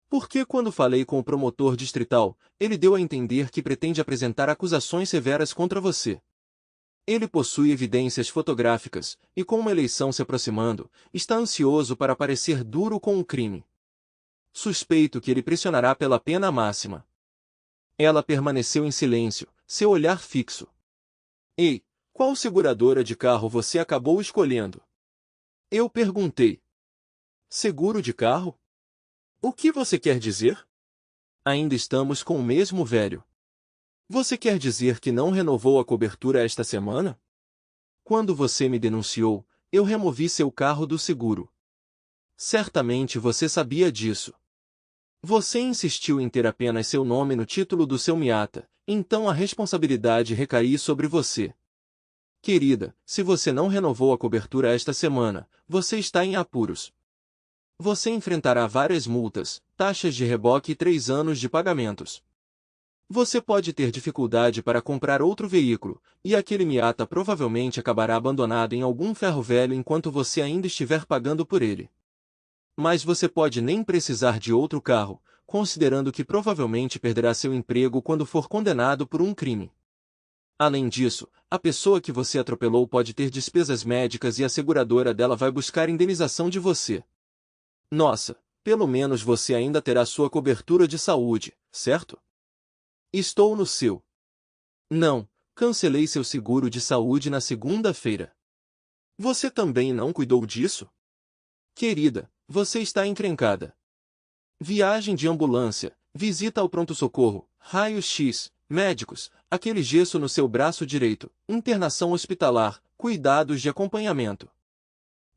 Porque quando falei com o promotor distrital, ele deu a entender que pretende apresentar acusações severas contra você. Ele possui evidências fotográficas, e com uma eleição se aproximando, está ansioso para parecer duro com o crime. Suspeito que ele pressionará pela pena máxima. Ela permaneceu em silêncio, seu olhar fixo. Ei, qual seguradora de carro você acabou escolhendo? Eu perguntei. Seguro de carro? O que você quer dizer? Ainda estamos com o mesmo velho. Você quer dizer que não renovou a cobertura esta semana? Quando você me denunciou, eu removi seu carro do seguro. Certamente você sabia disso. Você insistiu em ter apenas seu nome no título do seu Miata, então a responsabilidade recai sobre você. Querida, se você não renovou a cobertura esta semana, você está em apuros. Você enfrentará várias multas, taxas de reboque e 3 anos de pagamentos. Você pode ter dificuldade para comprar outro veículo, e aquele Miata provavelmente acabará abandonado em algum ferro velho enquanto você ainda estiver pagando por ele. Mas você pode nem precisar de outro carro, considerando que provavelmente perderá seu emprego quando for condenado por um crime. Além disso, a pessoa que você atropelou pode ter despesas médicas e a seguradora dela vai buscar indenização de você. Nossa, pelo menos você ainda terá sua cobertura de saúde, certo? Estou no seu. Não, cancelei seu seguro de saúde na segunda-feira. Você também não cuidou disso? Querida, você está encrencada. Viagem de ambulância, visita ao pronto-socorro, raio-x, médicos, aquele gesso no seu braço direito, internação hospitalar, cuidados de acompanhamento.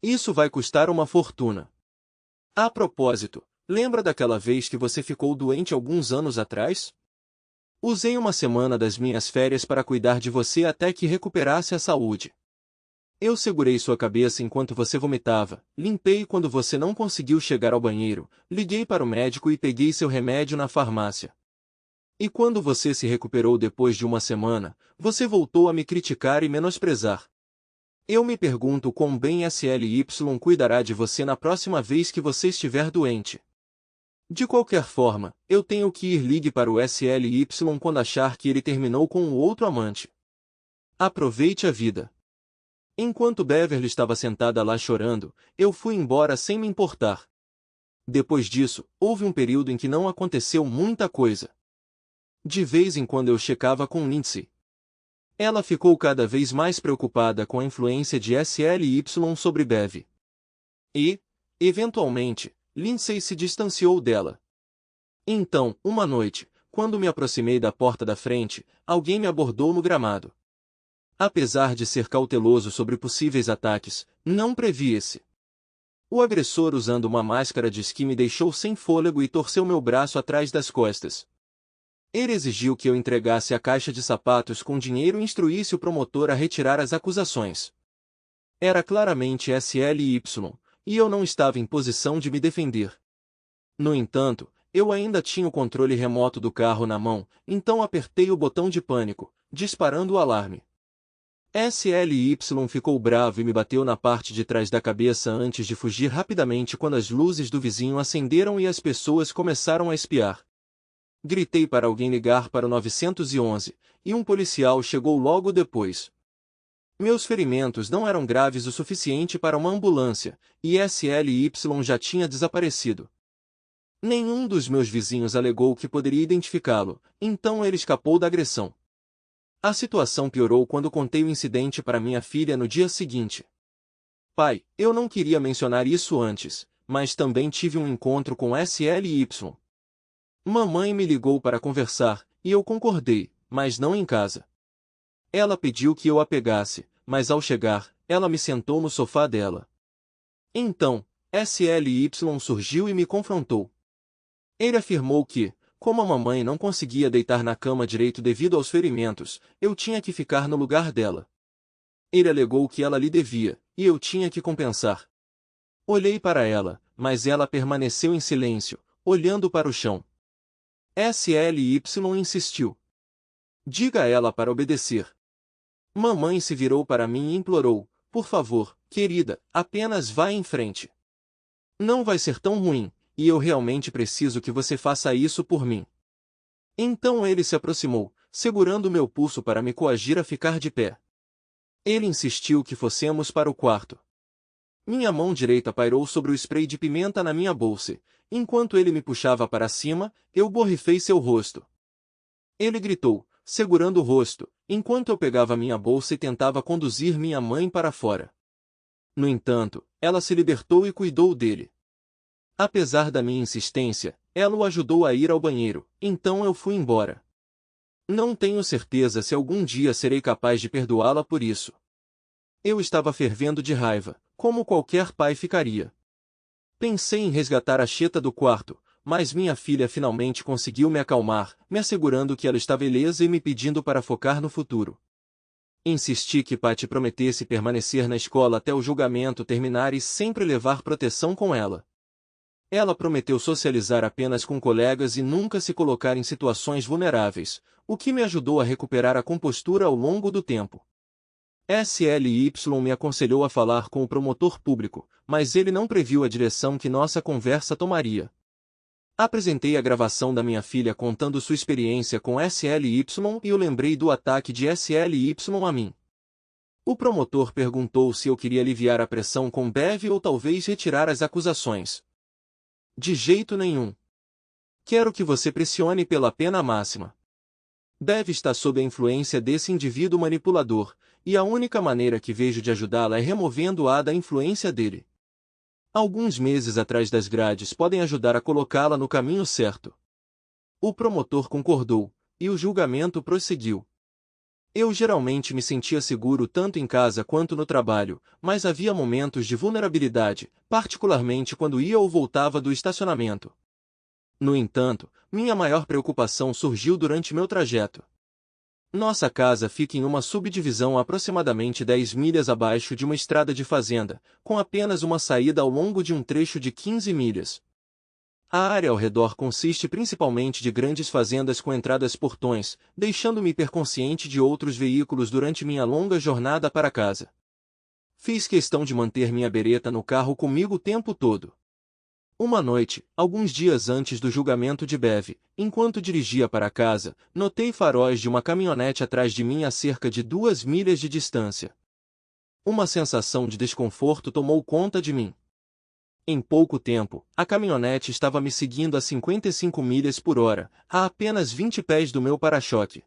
Isso vai custar uma fortuna. A propósito, lembra daquela vez que você ficou doente alguns anos atrás? Usei uma semana das minhas férias para cuidar de você até que recuperasse a saúde. Eu segurei sua cabeça enquanto você vomitava, limpei quando você não conseguiu chegar ao banheiro, liguei para o médico e peguei seu remédio na farmácia. E quando você se recuperou depois de uma semana, você voltou a me criticar e menosprezar. Eu me pergunto quão bem SLY cuidará de você na próxima vez que você estiver doente. De qualquer forma, eu tenho que ir. Ligue para o SLY quando achar que ele terminou com o outro amante. Aproveite a vida. Enquanto Beverly estava sentada lá chorando, eu fui embora sem me importar. Depois disso, houve um período em que não aconteceu muita coisa. De vez em quando eu checava com Lindsay. Ela ficou cada vez mais preocupada com a influência de SLY sobre Bev. E, eventualmente, Lindsay se distanciou dela. Então, uma noite, quando me aproximei da porta da frente, alguém me abordou no gramado. Apesar de ser cauteloso sobre possíveis ataques, não previ esse. O agressor usando uma máscara de esqui me deixou sem fôlego e torceu meu braço atrás das costas. Ele exigiu que eu entregasse a caixa de sapatos com dinheiro e instruísse o promotor a retirar as acusações. Era claramente SLY, e eu não estava em posição de me defender. No entanto, eu ainda tinha o controle remoto do carro na mão, então apertei o botão de pânico, disparando o alarme. SLY ficou bravo e me bateu na parte de trás da cabeça antes de fugir rapidamente quando as luzes do vizinho acenderam e as pessoas começaram a espiar. Gritei para alguém ligar para o 911, e um policial chegou logo depois. Meus ferimentos não eram graves o suficiente para uma ambulância, e SLY já tinha desaparecido. Nenhum dos meus vizinhos alegou que poderia identificá-lo, então ele escapou da agressão. A situação piorou quando contei o incidente para minha filha no dia seguinte. Pai, eu não queria mencionar isso antes, mas também tive um encontro com SLY. Mamãe me ligou para conversar, e eu concordei, mas não em casa. Ela pediu que eu a pegasse, mas ao chegar, ela me sentou no sofá dela. Então, SLY surgiu e me confrontou. Ele afirmou que, como a mamãe não conseguia deitar na cama direito devido aos ferimentos, eu tinha que ficar no lugar dela. Ele alegou que ela lhe devia, e eu tinha que compensar. Olhei para ela, mas ela permaneceu em silêncio, olhando para o chão. SLY insistiu. Diga a ela para obedecer. Mamãe se virou para mim e implorou, por favor, querida, apenas vá em frente. Não vai ser tão ruim, e eu realmente preciso que você faça isso por mim. Então ele se aproximou, segurando meu pulso para me coagir a ficar de pé. Ele insistiu que fossemos para o quarto. Minha mão direita pairou sobre o spray de pimenta na minha bolsa. Enquanto ele me puxava para cima, eu borrifei seu rosto. Ele gritou, segurando o rosto, enquanto eu pegava minha bolsa e tentava conduzir minha mãe para fora. No entanto, ela se libertou e cuidou dele. Apesar da minha insistência, ela o ajudou a ir ao banheiro, então eu fui embora. Não tenho certeza se algum dia serei capaz de perdoá-la por isso. Eu estava fervendo de raiva, como qualquer pai ficaria. Pensei em resgatar a cheta do quarto, mas minha filha finalmente conseguiu me acalmar, me assegurando que ela estava ilesa e me pedindo para focar no futuro. Insisti que Patty prometesse permanecer na escola até o julgamento terminar e sempre levar proteção com ela. Ela prometeu socializar apenas com colegas e nunca se colocar em situações vulneráveis, o que me ajudou a recuperar a compostura ao longo do tempo. SLY me aconselhou a falar com o promotor público, mas ele não previu a direção que nossa conversa tomaria. Apresentei a gravação da minha filha contando sua experiência com SLY e eu lembrei do ataque de SLY a mim. O promotor perguntou se eu queria aliviar a pressão com Bev ou talvez retirar as acusações. De jeito nenhum. Quero que você pressione pela pena máxima. Bev está sob a influência desse indivíduo manipulador, e a única maneira que vejo de ajudá-la é removendo-a da influência dele. Alguns meses atrás das grades podem ajudar a colocá-la no caminho certo. O promotor concordou, e o julgamento prosseguiu. Eu geralmente me sentia seguro tanto em casa quanto no trabalho, mas havia momentos de vulnerabilidade, particularmente quando ia ou voltava do estacionamento. No entanto, minha maior preocupação surgiu durante meu trajeto. Nossa casa fica em uma subdivisão a aproximadamente 10 milhas abaixo de uma estrada de fazenda, com apenas uma saída ao longo de um trecho de 15 milhas. A área ao redor consiste principalmente de grandes fazendas com entradas portões, deixando-me hiperconsciente de outros veículos durante minha longa jornada para casa. Fiz questão de manter minha bereta no carro comigo o tempo todo. Uma noite, alguns dias antes do julgamento de Bev, enquanto dirigia para casa, notei faróis de uma caminhonete atrás de mim a cerca de 2 milhas de distância. Uma sensação de desconforto tomou conta de mim. Em pouco tempo, a caminhonete estava me seguindo a 55 milhas por hora, a apenas 20 pés do meu para-choque.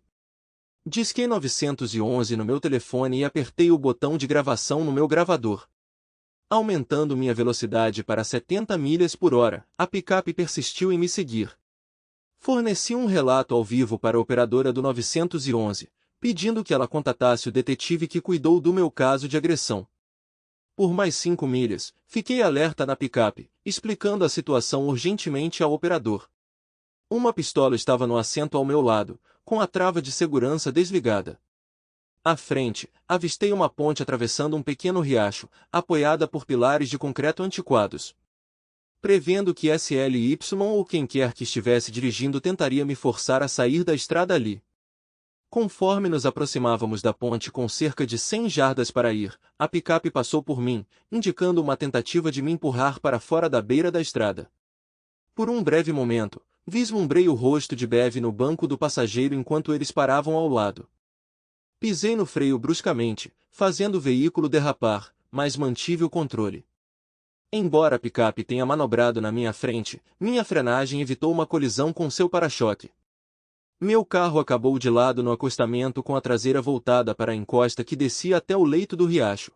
Disquei 911 no meu telefone e apertei o botão de gravação no meu gravador. Aumentando minha velocidade para 70 milhas por hora, a picape persistiu em me seguir. Forneci um relato ao vivo para a operadora do 911, pedindo que ela contatasse o detetive que cuidou do meu caso de agressão. Por mais 5 milhas, fiquei alerta na picape, explicando a situação urgentemente ao operador. Uma pistola estava no assento ao meu lado, com a trava de segurança desligada. À frente, avistei uma ponte atravessando um pequeno riacho, apoiada por pilares de concreto antiquados. Prevendo que SLY ou quem quer que estivesse dirigindo tentaria me forçar a sair da estrada ali. Conforme nos aproximávamos da ponte com cerca de 100 jardas para ir, a picape passou por mim, indicando uma tentativa de me empurrar para fora da beira da estrada. Por um breve momento, vislumbrei o rosto de Bev no banco do passageiro enquanto eles paravam ao lado. Pisei no freio bruscamente, fazendo o veículo derrapar, mas mantive o controle. Embora a picape tenha manobrado na minha frente, minha frenagem evitou uma colisão com seu para-choque. Meu carro acabou de lado no acostamento com a traseira voltada para a encosta que descia até o leito do riacho.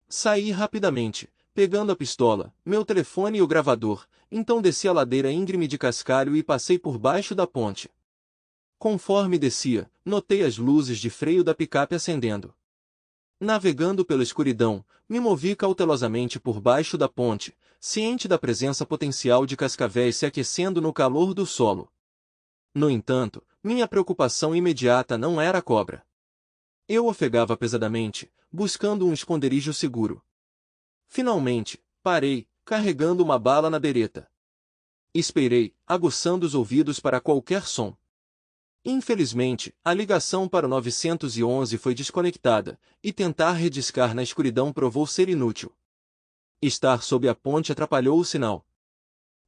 Saí rapidamente, pegando a pistola, meu telefone e o gravador, então desci a ladeira íngreme de cascalho e passei por baixo da ponte. Conforme descia, notei as luzes de freio da picape acendendo. Navegando pela escuridão, me movi cautelosamente por baixo da ponte, ciente da presença potencial de cascavéis se aquecendo no calor do solo. No entanto, minha preocupação imediata não era a cobra. Eu ofegava pesadamente, buscando um esconderijo seguro. Finalmente, parei, carregando uma bala na bereta. Esperei, aguçando os ouvidos para qualquer som. Infelizmente, a ligação para o 911 foi desconectada, e tentar rediscar na escuridão provou ser inútil. Estar sob a ponte atrapalhou o sinal.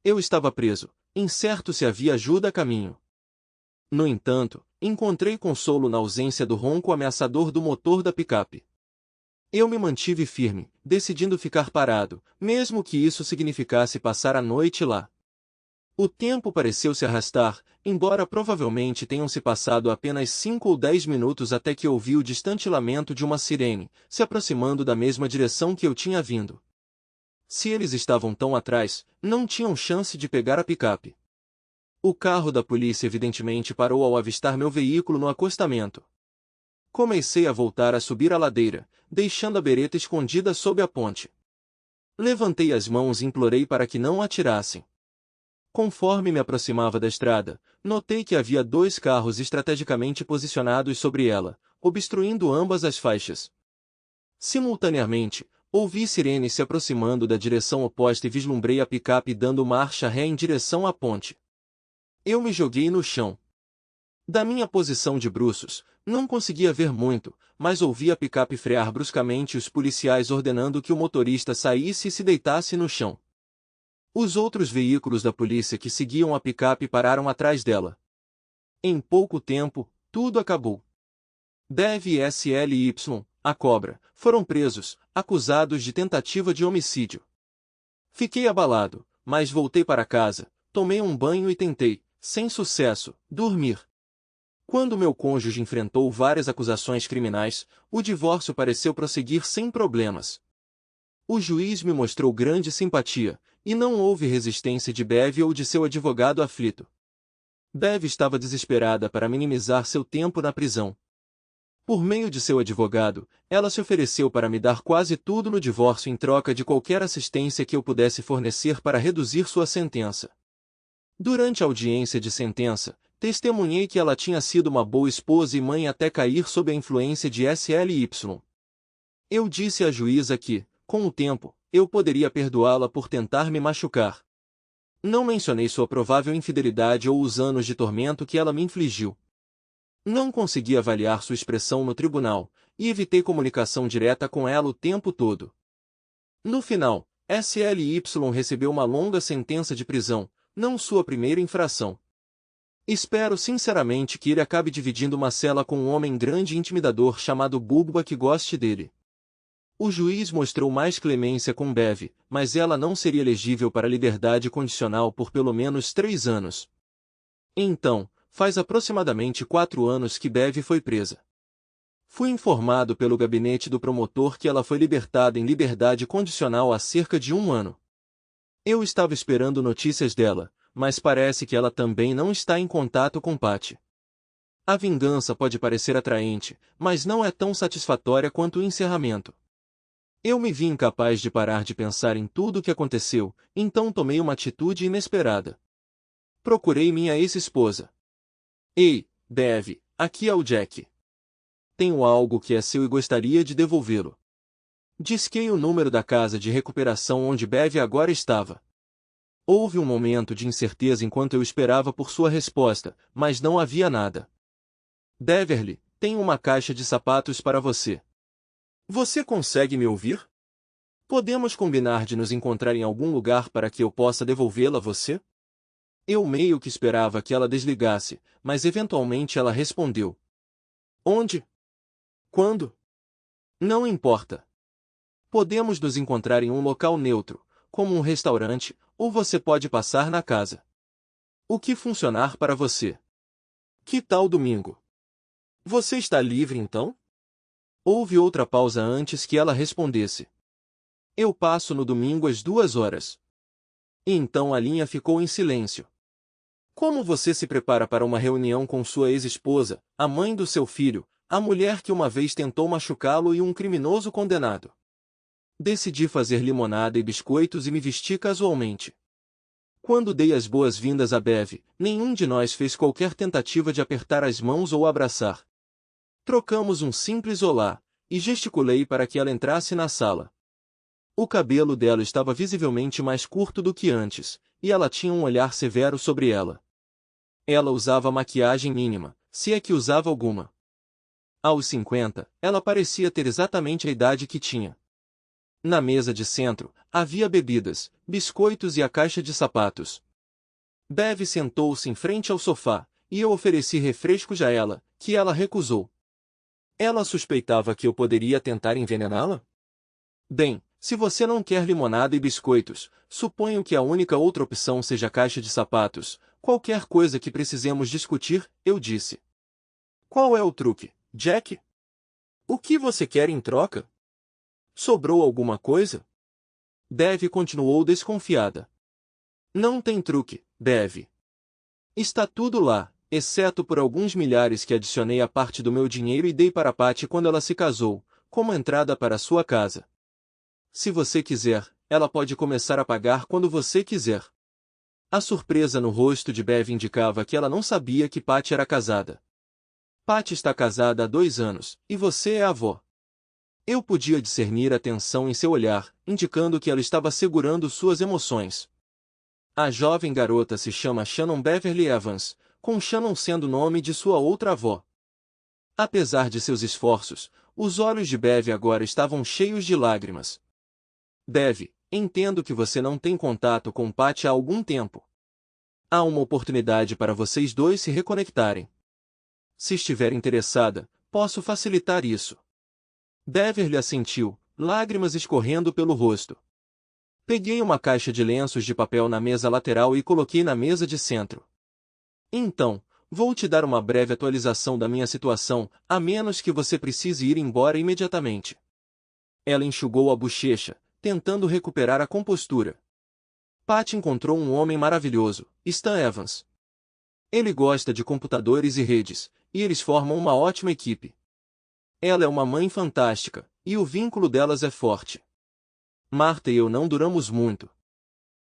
Eu estava preso, incerto se havia ajuda a caminho. No entanto, encontrei consolo na ausência do ronco ameaçador do motor da picape. Eu me mantive firme, decidindo ficar parado, mesmo que isso significasse passar a noite lá. O tempo pareceu se arrastar, embora provavelmente tenham se passado apenas 5 ou 10 minutos até que ouvi o distante lamento de uma sirene, se aproximando da mesma direção que eu tinha vindo. Se eles estavam tão atrás, não tinham chance de pegar a picape. O carro da polícia evidentemente parou ao avistar meu veículo no acostamento. Comecei a voltar a subir a ladeira, deixando a bereta escondida sob a ponte. Levantei as mãos e implorei para que não atirassem. Conforme me aproximava da estrada, notei que havia 2 carros estrategicamente posicionados sobre ela, obstruindo ambas as faixas. Simultaneamente, ouvi sirenes se aproximando da direção oposta e vislumbrei a picape dando marcha ré em direção à ponte. Eu me joguei no chão. Da minha posição de bruços, não conseguia ver muito, mas ouvi a picape frear bruscamente e os policiais ordenando que o motorista saísse e se deitasse no chão. Os outros veículos da polícia que seguiam a picape pararam atrás dela. Em pouco tempo, tudo acabou. Dev e SLY, a cobra, foram presos, acusados de tentativa de homicídio. Fiquei abalado, mas voltei para casa, tomei um banho e tentei, sem sucesso, dormir. Quando meu cônjuge enfrentou várias acusações criminais, o divórcio pareceu prosseguir sem problemas. O juiz me mostrou grande simpatia, e não houve resistência de Bev ou de seu advogado aflito. Bev estava desesperada para minimizar seu tempo na prisão. Por meio de seu advogado, ela se ofereceu para me dar quase tudo no divórcio em troca de qualquer assistência que eu pudesse fornecer para reduzir sua sentença. Durante a audiência de sentença, testemunhei que ela tinha sido uma boa esposa e mãe até cair sob a influência de SLY. Eu disse à juíza que, com o tempo, eu poderia perdoá-la por tentar me machucar. Não mencionei sua provável infidelidade ou os anos de tormento que ela me infligiu. Não consegui avaliar sua expressão no tribunal, e evitei comunicação direta com ela o tempo todo. No final, SLY recebeu uma longa sentença de prisão, não sua primeira infração. Espero sinceramente que ele acabe dividindo uma cela com um homem grande e intimidador chamado Bubba que goste dele. O juiz mostrou mais clemência com Bev, mas ela não seria elegível para liberdade condicional por pelo menos 3 anos. Então, faz aproximadamente 4 anos que Bev foi presa. Fui informado pelo gabinete do promotor que ela foi libertada em liberdade condicional há cerca de 1 ano. Eu estava esperando notícias dela, mas parece que ela também não está em contato com Patty. A vingança pode parecer atraente, mas não é tão satisfatória quanto o encerramento. Eu me vi incapaz de parar de pensar em tudo o que aconteceu, então tomei uma atitude inesperada. Procurei minha ex-esposa. Ei, Bev, aqui é o Jack. Tenho algo que é seu e gostaria de devolvê-lo. Disquei o número da casa de recuperação onde Bev agora estava. Houve um momento de incerteza enquanto eu esperava por sua resposta, mas não havia nada. Beverly, tenho uma caixa de sapatos para você. Você consegue me ouvir? Podemos combinar de nos encontrar em algum lugar para que eu possa devolvê-la a você? Eu meio que esperava que ela desligasse, mas eventualmente ela respondeu. Onde? Quando? Não importa. Podemos nos encontrar em um local neutro, como um restaurante, ou você pode passar na casa. O que funcionar para você? Que tal domingo? Você está livre então? Houve outra pausa antes que ela respondesse. Eu passo no domingo às 2 horas. E então a linha ficou em silêncio. Como você se prepara para uma reunião com sua ex-esposa, a mãe do seu filho, a mulher que uma vez tentou machucá-lo e um criminoso condenado? Decidi fazer limonada e biscoitos e me vesti casualmente. Quando dei as boas-vindas a Bev, nenhum de nós fez qualquer tentativa de apertar as mãos ou abraçar. Trocamos um simples olá, e gesticulei para que ela entrasse na sala. O cabelo dela estava visivelmente mais curto do que antes, e ela tinha um olhar severo sobre ela. Ela usava maquiagem mínima, se é que usava alguma. Aos 50, ela parecia ter exatamente a idade que tinha. Na mesa de centro, havia bebidas, biscoitos e a caixa de sapatos. Bev sentou-se em frente ao sofá, e eu ofereci refrescos a ela, que ela recusou. Ela suspeitava que eu poderia tentar envenená-la? Bem, se você não quer limonada e biscoitos, suponho que a única outra opção seja a caixa de sapatos. Qualquer coisa que precisemos discutir, eu disse. Qual é o truque, Jack? O que você quer em troca? Sobrou alguma coisa? Bev continuou desconfiada. Não tem truque, Bev. Está tudo lá, exceto por alguns milhares que adicionei à parte do meu dinheiro e dei para Patty quando ela se casou, como entrada para sua casa. Se você quiser, ela pode começar a pagar quando você quiser. A surpresa no rosto de Bev indicava que ela não sabia que Patty era casada. Patty está casada há 2 anos, e você é a avó. Eu podia discernir a tensão em seu olhar, indicando que ela estava segurando suas emoções. A jovem garota se chama Shannon Beverly Evans, com Shannon sendo o nome de sua outra avó. Apesar de seus esforços, os olhos de Bev agora estavam cheios de lágrimas. Bev, entendo que você não tem contato com Patty há algum tempo. Há uma oportunidade para vocês dois se reconectarem. Se estiver interessada, posso facilitar isso. Beverly assentiu, lágrimas escorrendo pelo rosto. Peguei uma caixa de lenços de papel na mesa lateral e coloquei na mesa de centro. Então, vou te dar uma breve atualização da minha situação, a menos que você precise ir embora imediatamente. Ela enxugou a bochecha, tentando recuperar a compostura. Patty encontrou um homem maravilhoso, Stan Evans. Ele gosta de computadores e redes, e eles formam uma ótima equipe. Ela é uma mãe fantástica, e o vínculo delas é forte. Marta e eu não duramos muito.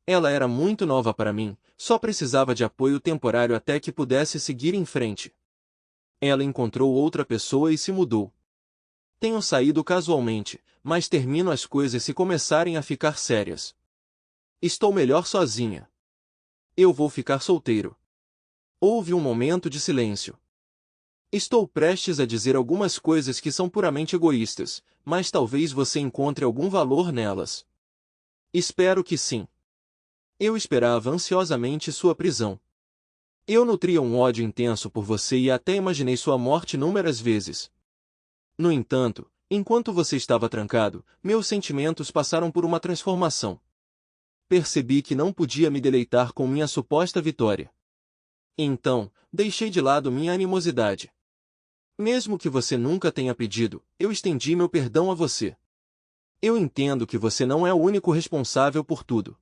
Ela era muito nova para mim, só precisava de apoio temporário até que pudesse seguir em frente. Ela encontrou outra pessoa e se mudou. Tenho saído casualmente, mas termino as coisas se começarem a ficar sérias. Estou melhor sozinha. Eu vou ficar solteiro. Houve um momento de silêncio. Estou prestes a dizer algumas coisas que são puramente egoístas, mas talvez você encontre algum valor nelas. Espero que sim. Eu esperava ansiosamente sua prisão. Eu nutria um ódio intenso por você e até imaginei sua morte inúmeras vezes. No entanto, enquanto você estava trancado, meus sentimentos passaram por uma transformação. Percebi que não podia me deleitar com minha suposta vitória. Então, deixei de lado minha animosidade. Mesmo que você nunca tenha pedido, eu estendi meu perdão a você. Eu entendo que você não é o único responsável por tudo.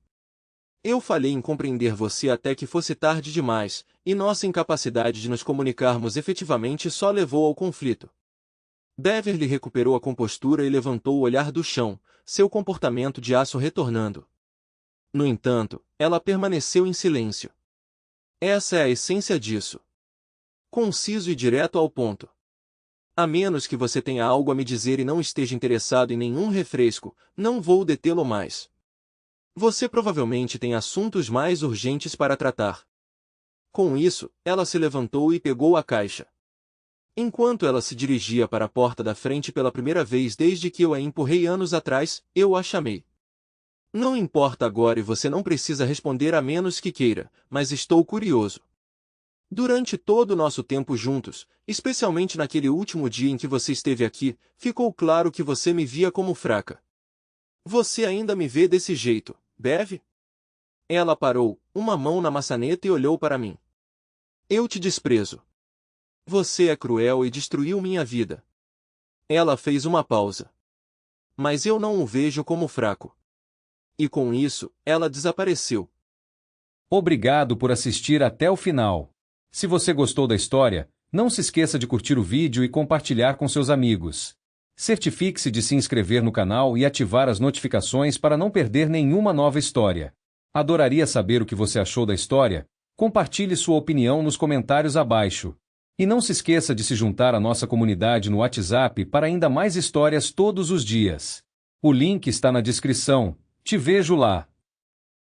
Eu falhei em compreender você até que fosse tarde demais, e nossa incapacidade de nos comunicarmos efetivamente só levou ao conflito. Beverly recuperou a compostura e levantou o olhar do chão, seu comportamento de aço retornando. No entanto, ela permaneceu em silêncio. Essa é a essência disso. Conciso e direto ao ponto. A menos que você tenha algo a me dizer e não esteja interessado em nenhum refresco, não vou detê-lo mais. Você provavelmente tem assuntos mais urgentes para tratar. Com isso, ela se levantou e pegou a caixa. Enquanto ela se dirigia para a porta da frente pela primeira vez desde que eu a empurrei anos atrás, eu a chamei. Não importa agora e você não precisa responder a menos que queira, mas estou curioso. Durante todo o nosso tempo juntos, especialmente naquele último dia em que você esteve aqui, ficou claro que você me via como fraca. Você ainda me vê desse jeito, Bev? Ela parou, uma mão na maçaneta e olhou para mim. Eu te desprezo. Você é cruel e destruiu minha vida. Ela fez uma pausa. Mas eu não o vejo como fraco. E com isso, ela desapareceu. Obrigado por assistir até o final. Se você gostou da história, não se esqueça de curtir o vídeo e compartilhar com seus amigos. Certifique-se de se inscrever no canal e ativar as notificações para não perder nenhuma nova história. Adoraria saber o que você achou da história. Compartilhe sua opinião nos comentários abaixo. E não se esqueça de se juntar à nossa comunidade no WhatsApp para ainda mais histórias todos os dias. O link está na descrição. Te vejo lá.